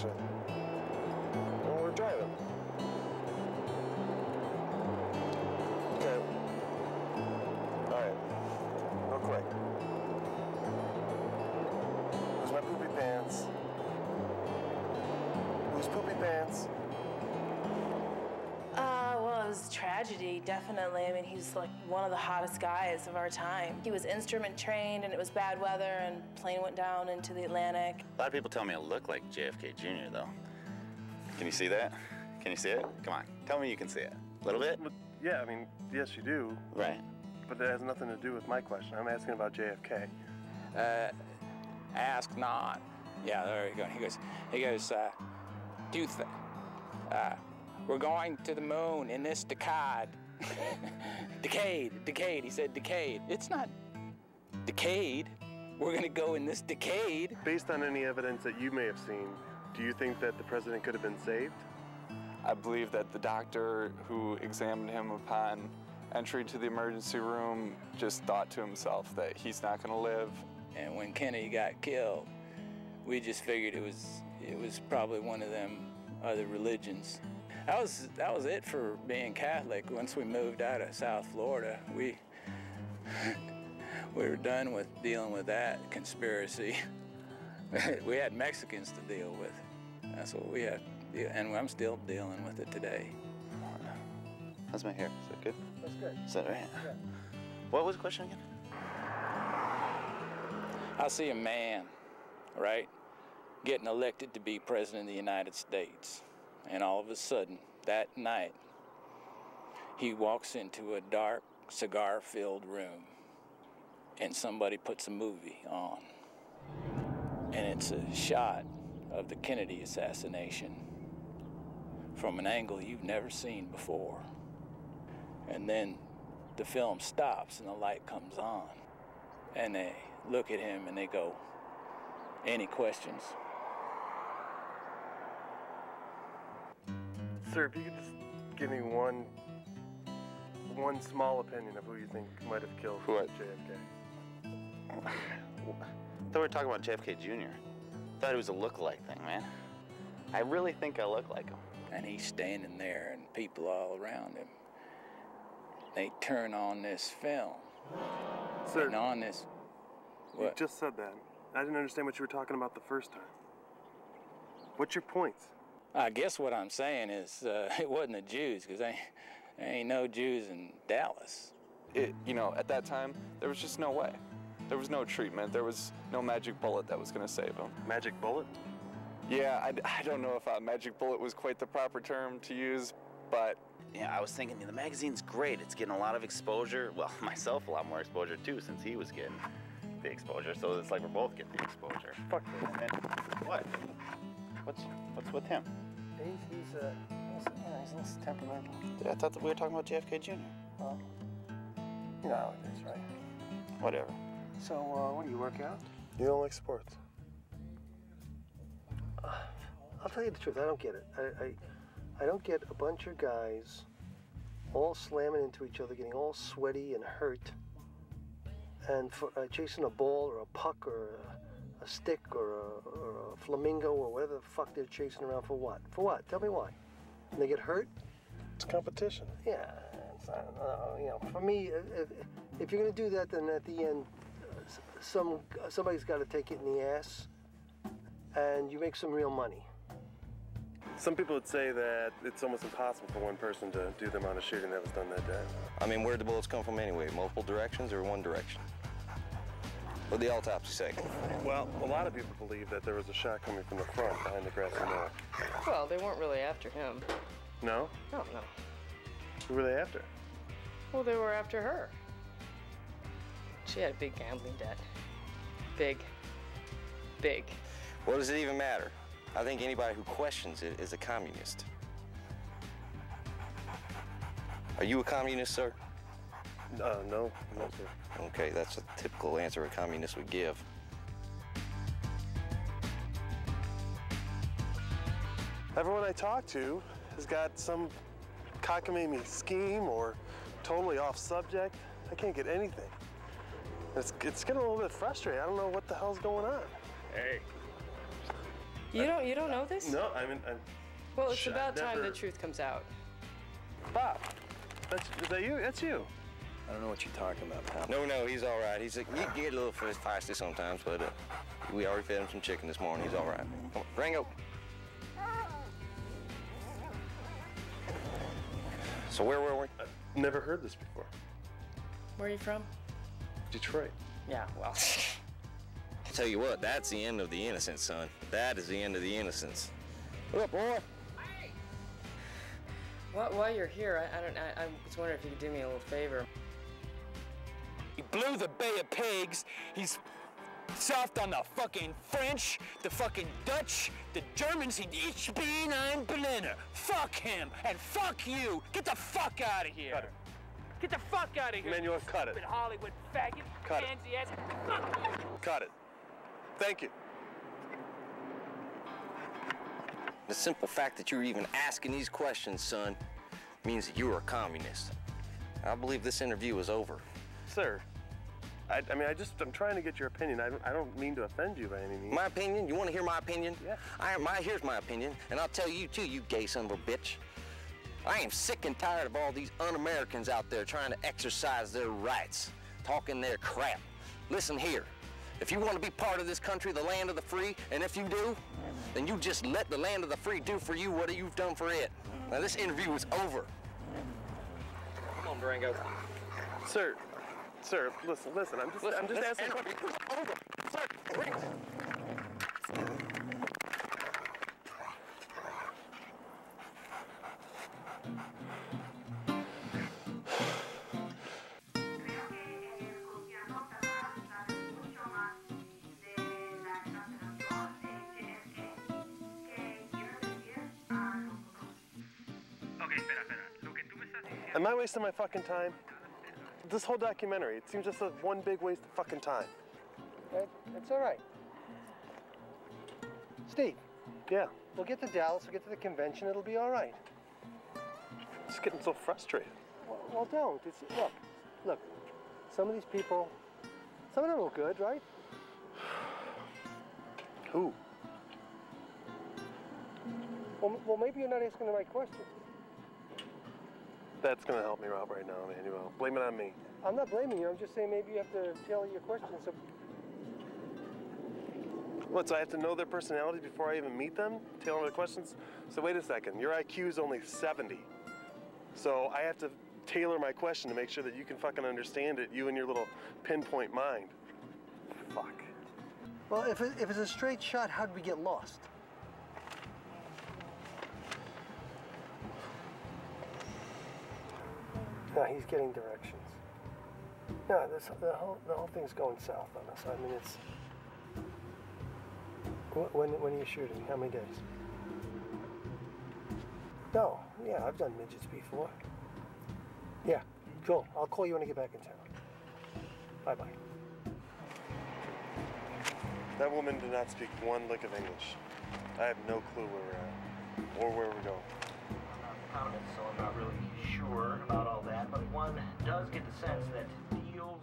actually. Well, we're driving. Okay. All right. Real quick. Who's my poopy pants? Who's poopy pants? Well, it was a tragedy, definitely. I mean, he's like one of the hottest guys of our time. He was instrument trained, and it was bad weather, and plane went down into the Atlantic. A lot of people tell me I look like JFK Jr., though. Can you see that? Can you see it? Come on, tell me you can see it. A little bit? Yeah, I mean, yes, you do. Right. But it has nothing to do with my question. I'm asking about JFK. Ask not. Yeah, there you go. He goes, we're going to the moon in this decade. Decade. He said decade. It's not decade. We're going to go in this decade. Based on any evidence that you may have seen, do you think that the president could have been saved? I believe that the doctor who examined him upon entry to the emergency room just thought to himself that he's not going to live. And when Kennedy got killed, we just figured it was probably one of them other religions. That was it for being Catholic. Once we moved out of South Florida, we were done with dealing with that conspiracy. We had Mexicans to deal with. That's what we had, and I'm still dealing with it today. How's my hair? Is that good? That's good. Is that right? Yeah. What was the question again? I see a man, right, getting elected to be president of the United States. And all of a sudden, that night, he walks into a dark, cigar-filled room, and somebody puts a movie on. And it's a shot of the Kennedy assassination from an angle you've never seen before. And then the film stops and the light comes on. And they look at him and they go, "Any questions?" Sir, if you could just give me one small opinion of who you think might have killed What? JFK. I thought we were talking about JFK Jr. I thought it was a look-alike thing, man. I really think I look like him. And he's standing there and people all around him. They turn on this film. Sir, And on this... you What? just said that. I didn't understand what you were talking about the first time. What's your point? I guess what I'm saying is it wasn't the Jews, because there ain't no Jews in Dallas. At that time, there was just no way. There was no treatment. There was no magic bullet that was going to save him. Magic bullet? Yeah, I don't know if a magic bullet was quite the proper term to use, but... Yeah, I was thinking the magazine's great. It's getting a lot of exposure. Well, myself a lot more exposure, too, since he was getting the exposure. So it's like we're both getting the exposure. Fuck this. And what? What's with him? He's less temperamental. Yeah, I thought that we were talking about JFK Jr. Well, you know how it is, right? Whatever. So, what do you work out? You don't like sports? I'll tell you the truth, I don't get it. I don't get a bunch of guys all slamming into each other, getting all sweaty and hurt, and for chasing a ball or a puck or a stick or a flamingo or whatever the fuck they're chasing around for what? For what? Tell me why. And they get hurt? It's competition. Yeah, it's not, for me, if you're going to do that, then at the end, somebody's got to take it in the ass, and you make some real money. Some people would say that it's almost impossible for one person to do the amount of shooting that was done that day. I mean, where'd the bullets come from anyway? Multiple directions or one direction? What'd the autopsy say? Well, a lot of people believe that there was a shot coming from the front behind the grassy knoll. Well, they weren't really after him. No? No. Who were they after? Well, they were after her. She had a big gambling debt. Big. What does it even matter? I think anybody who questions it is a communist. Are you a communist, sir? No, sir. Okay, that's a typical answer a communist would give. Everyone I talk to has got some cockamamie scheme or totally off subject. I can't get anything. It's getting a little bit frustrating. I don't know what the hell's going on. Hey. You don't know this? No, I mean, well, it's about time the truth comes out. Bob, is that you? That's you. I don't know what you're talking about, pal. No, he's all right. He's he get a little feisty sometimes, but we already fed him some chicken this morning. He's all right. Come on, Rango. So where were we? I've never heard this before. Where are you from? Detroit. Yeah, well. I'll tell you what, that's the end of the innocence, son. That is the end of the innocence. What up, boy? While you're here, I was wondering if you could do me a little favor. He blew the Bay of Pigs. He's soft on the fucking French, the fucking Dutch, the Germans. Ich bin ein Berliner. Fuck him and fuck you. Get the fuck out of here. Cut it. Get the fuck out of here. Manuel, cut it. Stupid Hollywood faggot. Cut it. Pansy ass. Fuck. Cut it. Thank you. The simple fact that you're even asking these questions, son, means that you are a communist. I believe this interview is over. Sir, I mean, I'm trying to get your opinion. I don't mean to offend you by any means. My opinion? You want to hear my opinion? Yeah. Here's my opinion, and I'll tell you too, you gay son of a bitch. I am sick and tired of all these un-Americans out there trying to exercise their rights, talking their crap. Listen here, if you want to be part of this country, the land of the free, and if you do, then you just let the land of the free do for you what you've done for it. Now this interview is over. Come on, Durango. Sir, listen. I'm just asking. Over. Sir, please. Am I wasting my fucking time? This whole documentary, it seems just like one big waste of fucking time. It's all right. Steve. Yeah. We'll get to Dallas, we'll get to the convention, it'll be all right. Just getting so frustrated. Well, don't. Look, some of these people, some of them look good, right? Who? Well, maybe you're not asking the right question. That's gonna help me out right now, Manuel. Blame it on me. I'm not blaming you, I'm just saying maybe you have to tailor your questions. What, so I have to know their personalities before I even meet them? Tailor the questions? So wait a second, your IQ is only 70. So I have to tailor my question to make sure that you can fucking understand it, you and your little pinpoint mind. Fuck. Well, if it's a straight shot, how'd we get lost? No, he's getting directions. No, the whole thing's going south on us. I mean, it's... When are you shooting? How many days? No, yeah, I've done midgets before. Yeah, cool. I'll call you when I get back in town. Bye-bye. That woman did not speak one lick of English. I have no clue where we're at, or where we're going. I'm not an accountant, so I'm not really sure about all that, but one does get the sense that deals